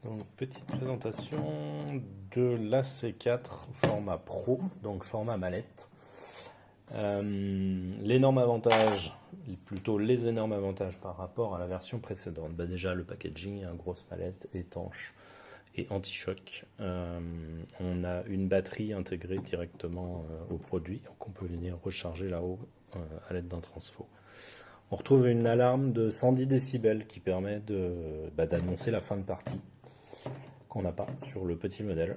Donc, petite présentation de l'AC4 format Pro, donc format mallette. L'énorme avantage, plutôt les énormes avantages par rapport à la version précédente. Déjà, le packaging, une grosse mallette étanche et anti-choc. On a une batterie intégrée directement au produit, donc on peut venir recharger là-haut à l'aide d'un transfo. On retrouve une alarme de 110 décibels qui permet d'annoncer la fin de partie, qu'on n'a pas sur le petit modèle.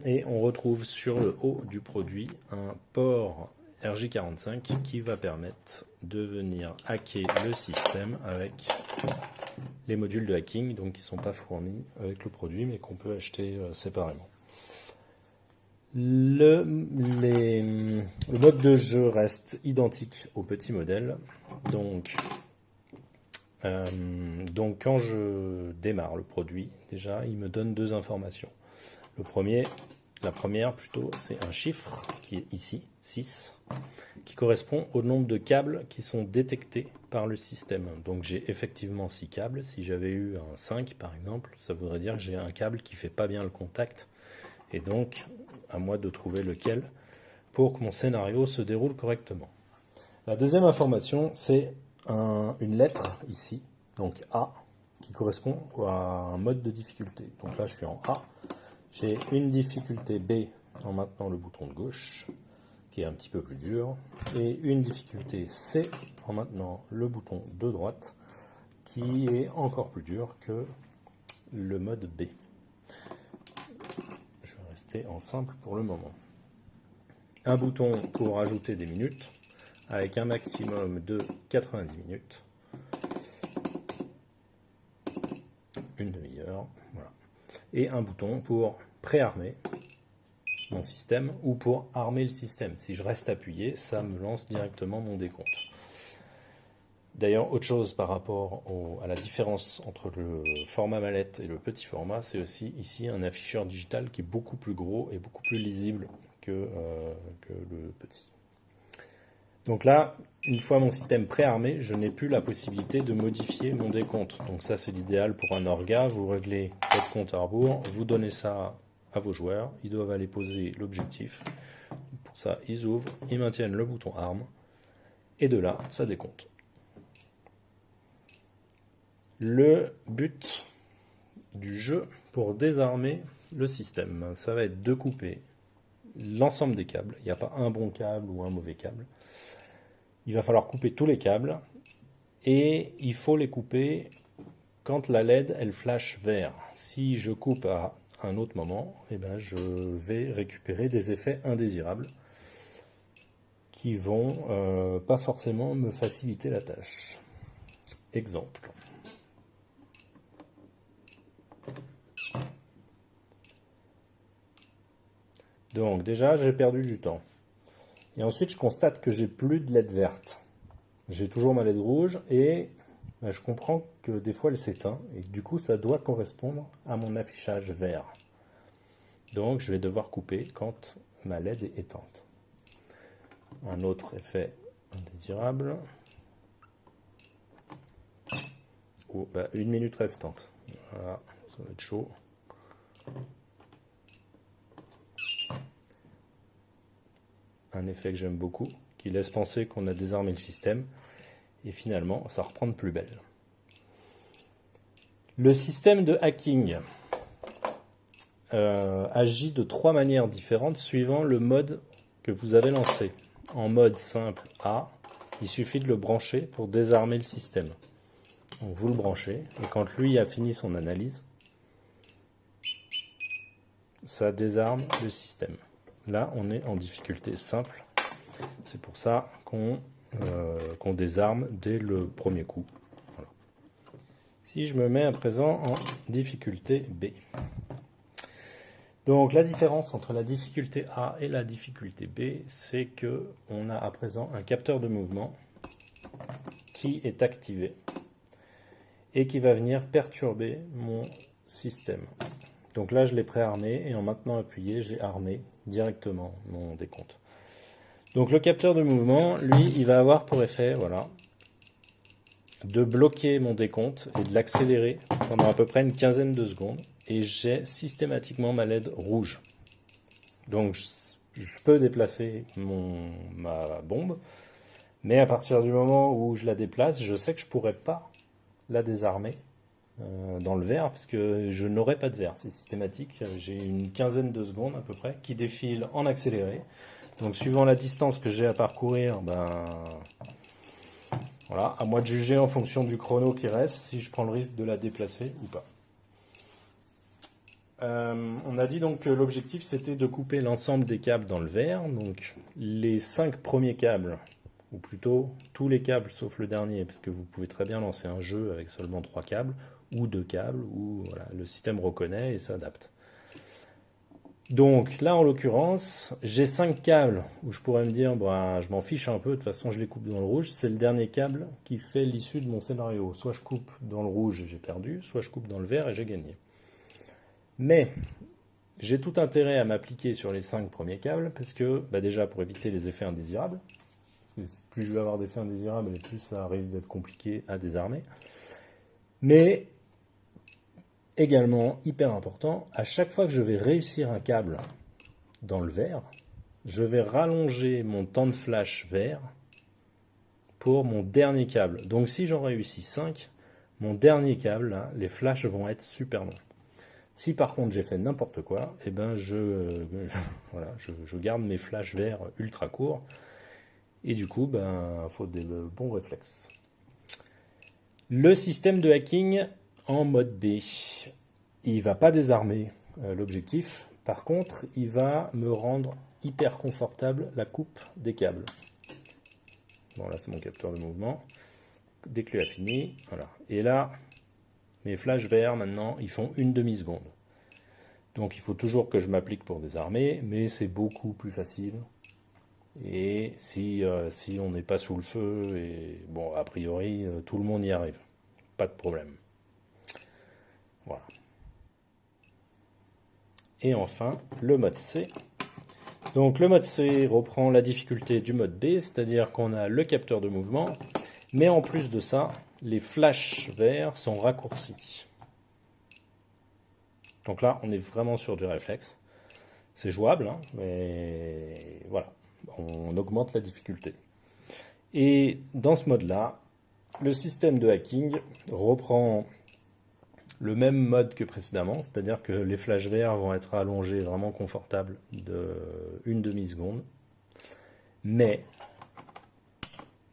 Et on retrouve sur le haut du produit un port RJ45 qui va permettre de venir hacker le système avec les modules de hacking, donc qui ne sont pas fournis avec le produit mais qu'on peut acheter séparément. Le mode de jeu reste identique au petit modèle, donc quand je démarre le produit, déjà il me donne deux informations. La première plutôt, c'est un chiffre qui est ici, 6, qui correspond au nombre de câbles qui sont détectés par le système. Donc j'ai effectivement 6 câbles. Si j'avais eu un 5 par exemple, ça voudrait dire que j'ai un câble qui ne fait pas bien le contact. Et donc, à moi de trouver lequel pour que mon scénario se déroule correctement. La deuxième information, c'est une lettre ici, donc A, qui correspond à un mode de difficulté. Donc là, je suis en A. J'ai une difficulté B en maintenant le bouton de gauche, qui est un petit peu plus dur, et une difficulté C en maintenant le bouton de droite, qui est encore plus dur que le mode B. Je vais rester en simple pour le moment. Un bouton pour ajouter des minutes, avec un maximum de 90 minutes. Une demi-heure, voilà. Et un bouton pour préarmer mon système ou pour armer le système. Si je reste appuyé, ça me lance directement mon décompte. D'ailleurs, autre chose par rapport à la différence entre le format mallette et le petit format, c'est aussi ici un afficheur digital qui est beaucoup plus gros et beaucoup plus lisible que le petit. Donc là, une fois mon système préarmé, je n'ai plus la possibilité de modifier mon décompte. Donc ça, c'est l'idéal pour un orga. Vous réglez votre compte à rebours, vous donnez ça à vos joueurs, ils doivent aller poser l'objectif. Pour ça, ils ouvrent, ils maintiennent le bouton arme, et de là, ça décompte. Le but du jeu pour désarmer le système, ça va être de couper l'ensemble des câbles. Il n'y a pas un bon câble ou un mauvais câble. Il va falloir couper tous les câbles et il faut les couper quand la LED elle flash vert. Si je coupe à un autre moment, eh ben, je vais récupérer des effets indésirables qui vont pas forcément me faciliter la tâche. Exemple. Donc déjà j'ai perdu du temps. Et ensuite, je constate que j'ai plus de LED verte. J'ai toujours ma LED rouge et je comprends que des fois elle s'éteint et du coup ça doit correspondre à mon affichage vert. Donc je vais devoir couper quand ma LED est éteinte. Un autre effet indésirable. Oh, 1 minute restante. Voilà, ça va être chaud. Un effet que j'aime beaucoup, qui laisse penser qu'on a désarmé le système, et finalement, ça reprend de plus belle. Le système de hacking agit de 3 manières différentes suivant le mode que vous avez lancé. En mode simple A, il suffit de le brancher pour désarmer le système. Donc vous le branchez, et quand lui a fini son analyse, ça désarme le système. Là, on est en difficulté simple. C'est pour ça qu'on désarme dès le premier coup. Voilà. Si je me mets à présent en difficulté B. Donc la différence entre la difficulté A et la difficulté B, c'est qu'on a à présent un capteur de mouvement qui est activé et qui va venir perturber mon système. Donc là, je l'ai préarmé et en maintenant appuyé, j'ai armé directement mon décompte. Donc le capteur de mouvement, lui, il va avoir pour effet, voilà, de bloquer mon décompte et de l'accélérer pendant à peu près une quinzaine de secondes. Et j'ai systématiquement ma LED rouge. Donc je peux déplacer ma bombe, mais à partir du moment où je la déplace, je sais que je ne pourrai pas la désarmer dans le vert, parce que je n'aurai pas de vert, c'est systématique. J'ai une quinzaine de secondes à peu près qui défile en accéléré. Donc suivant la distance que j'ai à parcourir, voilà, à moi de juger en fonction du chrono qui reste, si je prends le risque de la déplacer ou pas. On a dit donc que l'objectif c'était de couper l'ensemble des câbles dans le vert, donc les 5 premiers câbles, ou plutôt tous les câbles sauf le dernier, parce que vous pouvez très bien lancer un jeu avec seulement 3 câbles, ou 2 câbles, ou voilà, le système reconnaît et s'adapte. Donc là en l'occurrence, j'ai 5 câbles où je pourrais me dire, je m'en fiche un peu, de toute façon je les coupe dans le rouge, c'est le dernier câble qui fait l'issue de mon scénario. Soit je coupe dans le rouge et j'ai perdu, soit je coupe dans le vert et j'ai gagné. Mais j'ai tout intérêt à m'appliquer sur les 5 premiers câbles, parce que déjà pour éviter les effets indésirables, parce que plus je vais avoir d'effets indésirables, et plus ça risque d'être compliqué à désarmer. Mais également, hyper important, à chaque fois que je vais réussir un câble dans le vert, je vais rallonger mon temps de flash vert pour mon dernier câble. Donc si j'en réussis 5, mon dernier câble, là, les flashs vont être super longs. Si par contre j'ai fait n'importe quoi, je garde mes flashs verts ultra courts. Et du coup, faut des bons réflexes. Le système de hacking en mode B, il va pas désarmer l'objectif. Par contre, il va me rendre hyper confortable la coupe des câbles. Bon, là c'est mon capteur de mouvement. Dès que lui a fini, voilà. Et là, mes flashs verts maintenant, ils font une demi-seconde. Donc il faut toujours que je m'applique pour désarmer, mais c'est beaucoup plus facile. Et si on n'est pas sous le feu, et bon, a priori, tout le monde y arrive. Pas de problème. Voilà. Et enfin, le mode C. Donc le mode C reprend la difficulté du mode B, c'est-à-dire qu'on a le capteur de mouvement, mais en plus de ça, les flashs verts sont raccourcis. Donc là, on est vraiment sur du réflexe. C'est jouable, hein, mais voilà, on augmente la difficulté. Et dans ce mode-là, le système de hacking reprend le même mode que précédemment, c'est-à-dire que les flashs verts vont être allongés vraiment confortables de une demi-seconde. Mais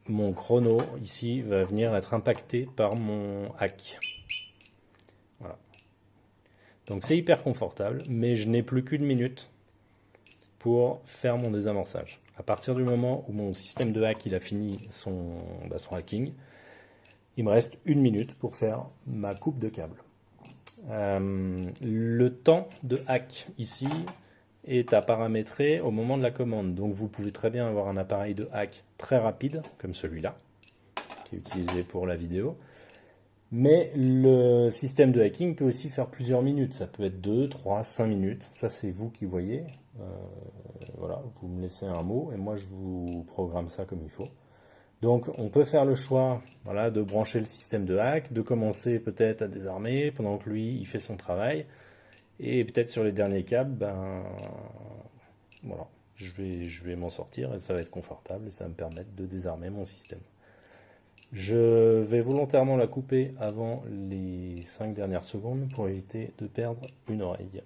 mon chrono ici va venir être impacté par mon hack. Voilà. Donc c'est hyper confortable, mais je n'ai plus qu'une minute pour faire mon désamorçage. À partir du moment où mon système de hack il a fini son hacking, il me reste une minute pour faire ma coupe de câble. Le temps de hack ici est à paramétrer au moment de la commande. Donc vous pouvez très bien avoir un appareil de hack très rapide, comme celui-là, qui est utilisé pour la vidéo. Mais le système de hacking peut aussi faire plusieurs minutes. Ça peut être 2, 3, 5 minutes. Ça, c'est vous qui voyez. Voilà, vous me laissez un mot et moi, je vous programme ça comme il faut. Donc, on peut faire le choix de brancher le système de hack, de commencer peut-être à désarmer pendant que lui, il fait son travail. Et peut-être sur les derniers câbles, voilà, je vais m'en sortir et ça va être confortable et ça va me permettre de désarmer mon système. Je vais volontairement la couper avant les 5 dernières secondes pour éviter de perdre une oreille.